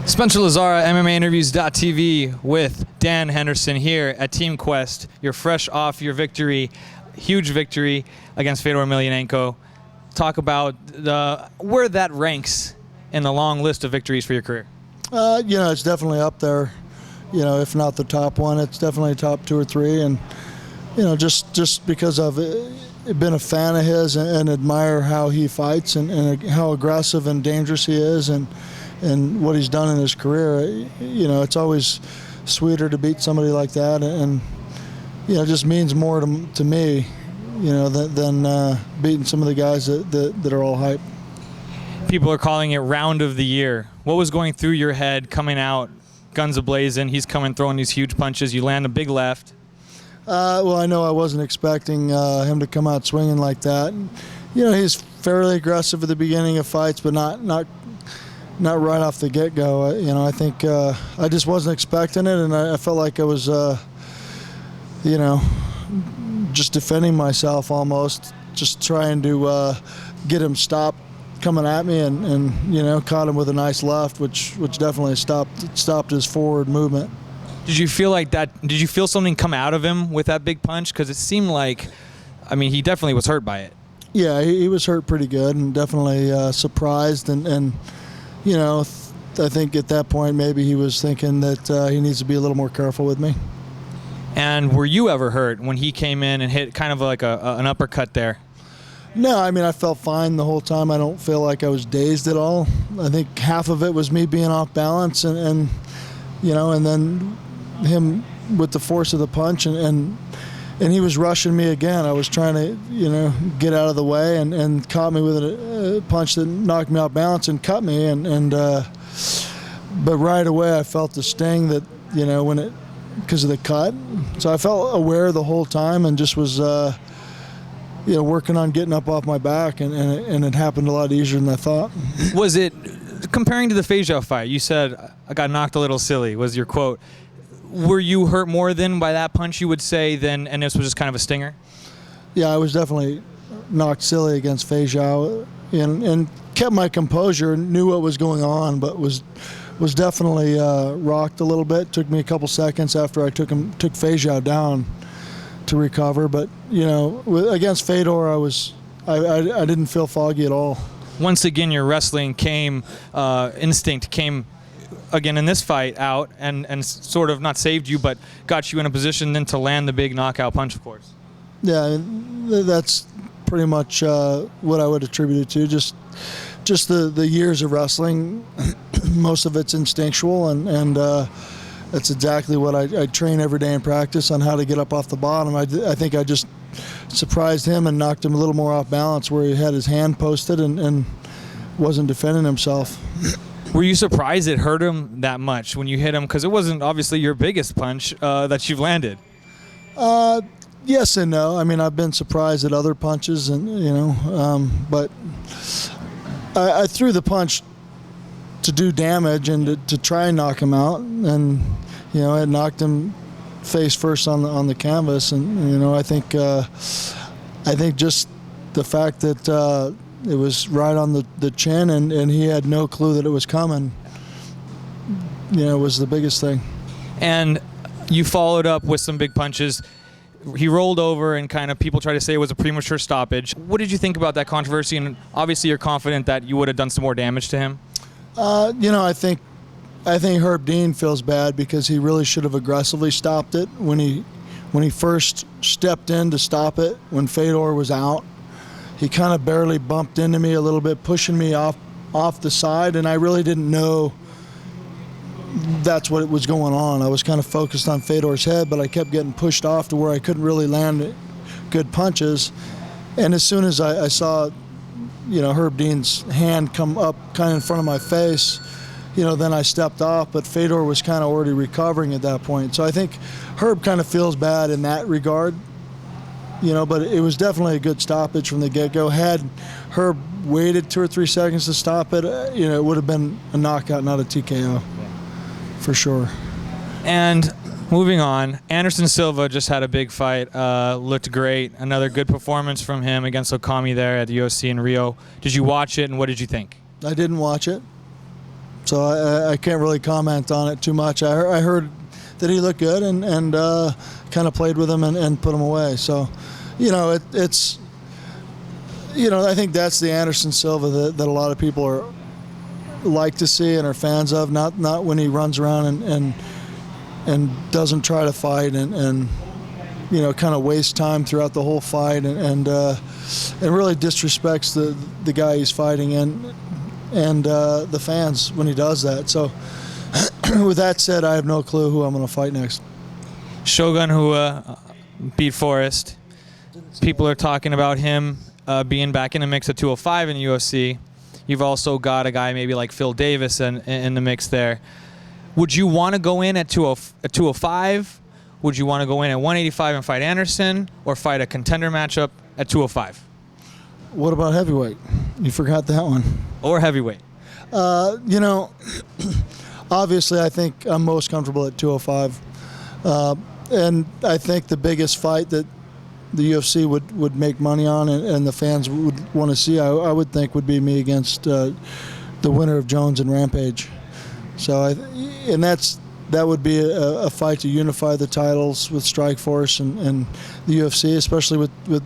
Spencer Lazara, MMAinterviews.tv with Dan Henderson here at Team Quest. You're fresh off your victory, huge victory against Fedor Emelianenko. Talk about where that ranks in the long list of victories for your career. It's definitely up there. If not the top one, it's definitely top 2 or 3. And just because I've been a fan of his and admire how he fights and how aggressive and dangerous he is, and what he's done in his career, it's always sweeter to beat somebody like that, and it just means more to me, than beating some of the guys that are all hype. People are calling it round of the year. What was going through your head coming out, guns a-blazing? He's coming throwing these huge punches. You land a big left. Well, I know I wasn't expecting him to come out swinging like that. He's fairly aggressive at the beginning of fights, but not right off the get-go. I think I just wasn't expecting it, and I felt like I was, just defending myself almost, just trying to get him stopped coming at me, and caught him with a nice left, which definitely stopped his forward movement. Did you feel like that? Did you feel something come out of him with that big punch? Because it seemed like, he definitely was hurt by it. Yeah, he was hurt pretty good, and definitely surprised, and I think at that point maybe he was thinking that he needs to be a little more careful with me. And were you ever hurt when he came in and hit kind of like an uppercut there? No, I felt fine the whole time. I don't feel like I was dazed at all. I think half of it was me being off balance, and then him with the force of the punch, and he was rushing me again. I was trying to, get out of the way, and caught me with a punch that knocked me off balance and cut me. But right away I felt the sting that, because of the cut. So I felt aware the whole time and just was, working on getting up off my back, and it happened a lot easier than I thought. Was it, comparing to the Fedor fight, you said, I got knocked a little silly, was your quote. Were you hurt more than by that punch, you would say, and this was just kind of a stinger? Yeah, I was definitely knocked silly against Fedor, and kept my composure, knew what was going on, but was definitely rocked a little bit. Took me a couple seconds after I took Fedor down to recover, but against Fedor, I didn't feel foggy at all. Once again, your wrestling instinct came again in this fight out, and sort of not saved you, but got you in a position then to land the big knockout punch, of course. Yeah, that's pretty much what I would attribute it to. Just the years of wrestling. Most of it's instinctual, and that's exactly what I train every day in practice on, how to get up off the bottom. I think I just surprised him and knocked him a little more off balance, where he had his hand posted and wasn't defending himself. Were you surprised it hurt him that much when you hit him? Because it wasn't obviously your biggest punch that you've landed. Yes and no. I've been surprised at other punches, and but I threw the punch to do damage and to try and knock him out, and it knocked him face first on the canvas, and I think just the fact that it was right on the chin, and he had no clue that it was coming, was the biggest thing. And you followed up with some big punches. He rolled over, and kind of people try to say it was a premature stoppage. What did you think about that controversy? And obviously you're confident that you would have done some more damage to him. I think Herb Dean feels bad because he really should have aggressively stopped it when he first stepped in to stop it when Fedor was out. He kind of barely bumped into me a little bit, pushing me off the side, and I really didn't know that's what was going on. I was kind of focused on Fedor's head, but I kept getting pushed off to where I couldn't really land good punches. And as soon as I saw, Herb Dean's hand come up kind of in front of my face, then I stepped off, but Fedor was kind of already recovering at that point. So I think Herb kind of feels bad in that regard, but it was definitely a good stoppage from the get-go. Had Herb waited 2 or 3 seconds to stop it, it would have been a knockout, not a TKO. For sure. And moving on, Anderson Silva just had a big fight, looked great. Another good performance from him against Okami there at the UFC in Rio. Did you watch it, and what did you think? I didn't watch it. So I can't really comment on it too much. I heard that he looked good and kind of played with him and put him away. So, it's I think that's the Anderson Silva that a lot of people like to see and are fans of. Not when he runs around and doesn't try to fight and kind of waste time throughout the whole fight and really disrespects the guy he's fighting and the fans when he does that. So with that said, I have no clue who I'm going to fight next. Shogun Rua beat Forrest. People are talking about him being back in the mix at 205 in the UFC. You've also got a guy maybe like Phil Davis in the mix there. Would you want to go in at 205? Would you want to go in at 185 and fight Anderson, or fight a contender matchup at 205? What about heavyweight? You forgot that one. Or heavyweight? Obviously I think I'm most comfortable at 205. And I think the biggest fight that the UFC would make money on and the fans would want to see, I would think, would be me against the winner of Jones and Rampage. So that would be a fight to unify the titles with Strikeforce and the UFC, especially with the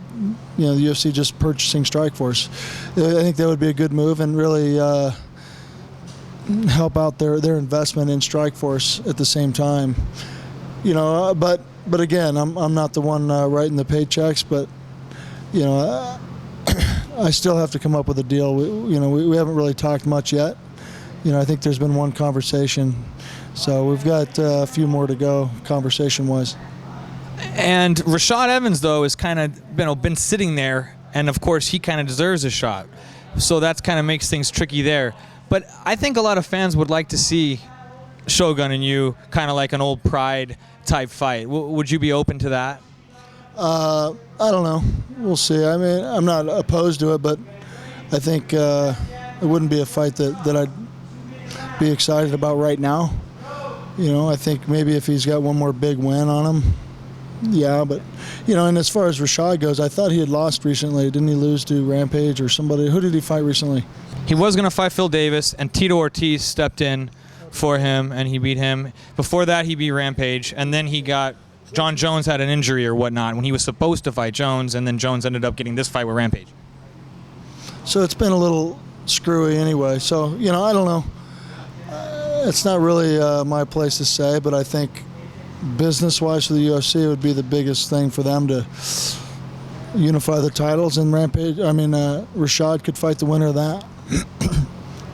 UFC just purchasing Strikeforce. I think that would be a good move and really help out their investment in Strikeforce at the same time. But again, I'm not the one writing the paychecks, but I still have to come up with a deal. We haven't really talked much yet. I think there's been one conversation, so we've got a few more to go conversation-wise. And Rashad Evans, though, is kind of been sitting there, and of course he kind of deserves a shot. So that kind of makes things tricky there. But I think a lot of fans would like to see Shogun and you kind of like an old Pride type fight. Would you be open to that? I don't know. We'll see. I mean, I'm not opposed to it, but I think it wouldn't be a fight that I'd be excited about right now. I think maybe if he's got one more big win on him, yeah. But and as far as Rashad goes, I thought he had lost recently. Didn't he lose to Rampage or somebody? Who did he fight recently? He was going to fight Phil Davis, and Tito Ortiz stepped in for him, and he beat him. Before that, he beat Rampage, and then John Jones had an injury or whatnot when he was supposed to fight Jones, and then Jones ended up getting this fight with Rampage. So it's been a little screwy anyway. So, I don't know. It's not really my place to say, but I think business-wise for the UFC, it would be the biggest thing for them to unify the titles, and Rashad could fight the winner of that.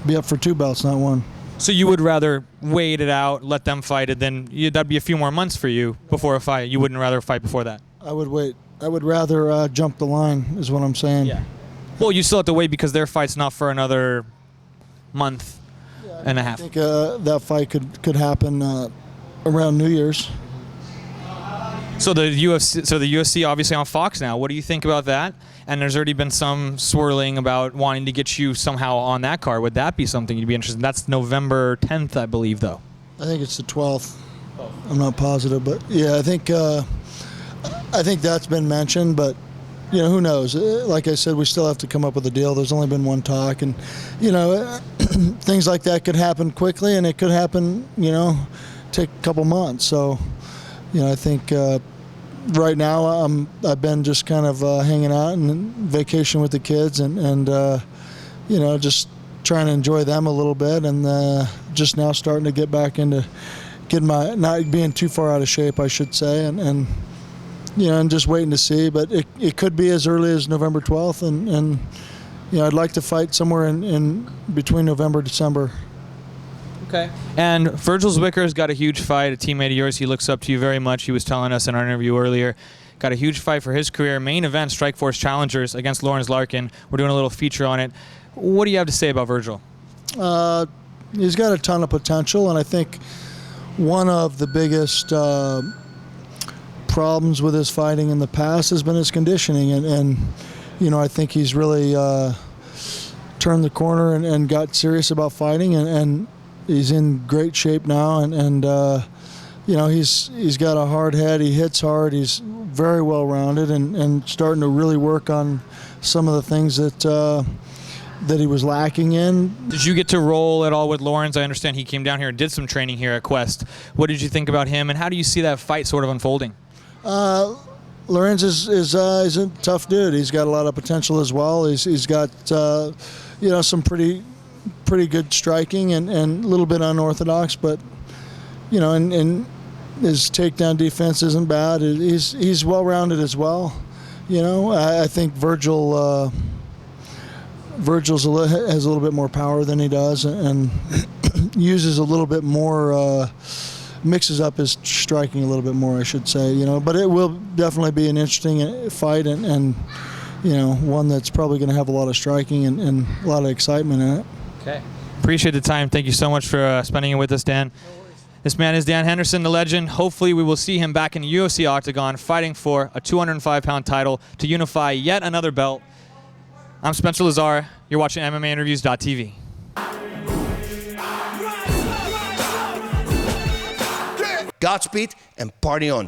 Be up for 2 belts, not 1. So you would rather wait it out, let them fight it, then that'd be a few more months for you before a fight. You wouldn't rather fight before that? I would wait. I would rather jump the line, is what I'm saying. Yeah. Well, you still have to wait because their fight's not for another month and a half. I think that fight could happen around New Year's. So the UFC obviously on Fox now. What do you think about that? And there's already been some swirling about wanting to get you somehow on that card. Would that be something you'd be interested in? That's November 10th, I believe, though. I think it's the 12th. I'm not positive, but yeah, I think that's been mentioned, but who knows? Like I said, we still have to come up with a deal. There's only been one talk, and things like that could happen quickly, and it could happen, take a couple months. So, I think right now I've been just kind of hanging out and vacation with the kids, and just trying to enjoy them a little bit, and just now starting to get back into not being too far out of shape, I should say, and just waiting to see. But it could be as early as November 12th, and I'd like to fight somewhere in between November and December. Okay. And Virgil Zwicker's got a huge fight, a teammate of yours. He looks up to you very much. He was telling us in our interview earlier. Got a huge fight for his career. Main event, Strikeforce Challengers against Lawrence Larkin. We're doing a little feature on it. What do you have to say about Virgil? He's got a ton of potential, and I think one of the biggest problems with his fighting in the past has been his conditioning, and I think he's really turned the corner and got serious about fighting, and he's in great shape now, and he's got a hard head. He hits hard. He's very well rounded, and starting to really work on some of the things that that he was lacking in. Did you get to roll at all with Lawrence? I understand he came down here and did some training here at Quest. What did you think about him, and how do you see that fight sort of unfolding? Lawrence is a tough dude. He's got a lot of potential as well. He's got some pretty good striking and a little bit unorthodox, but and his takedown defense isn't bad. He's well-rounded as well. I think Virgil's has a little bit more power than he does, and uses a little bit more, mixes up his striking a little bit more, I should say. But it will definitely be an interesting fight, and one that's probably going to have a lot of striking and a lot of excitement in it. Okay. Appreciate the time. Thank you so much for spending it with us, Dan. This man is Dan Henderson, the legend. Hopefully we will see him back in the UFC octagon fighting for a 205-pound title to unify yet another belt. I'm Spencer Lazar. You're watching MMAinterviews.tv. Godspeed and party on.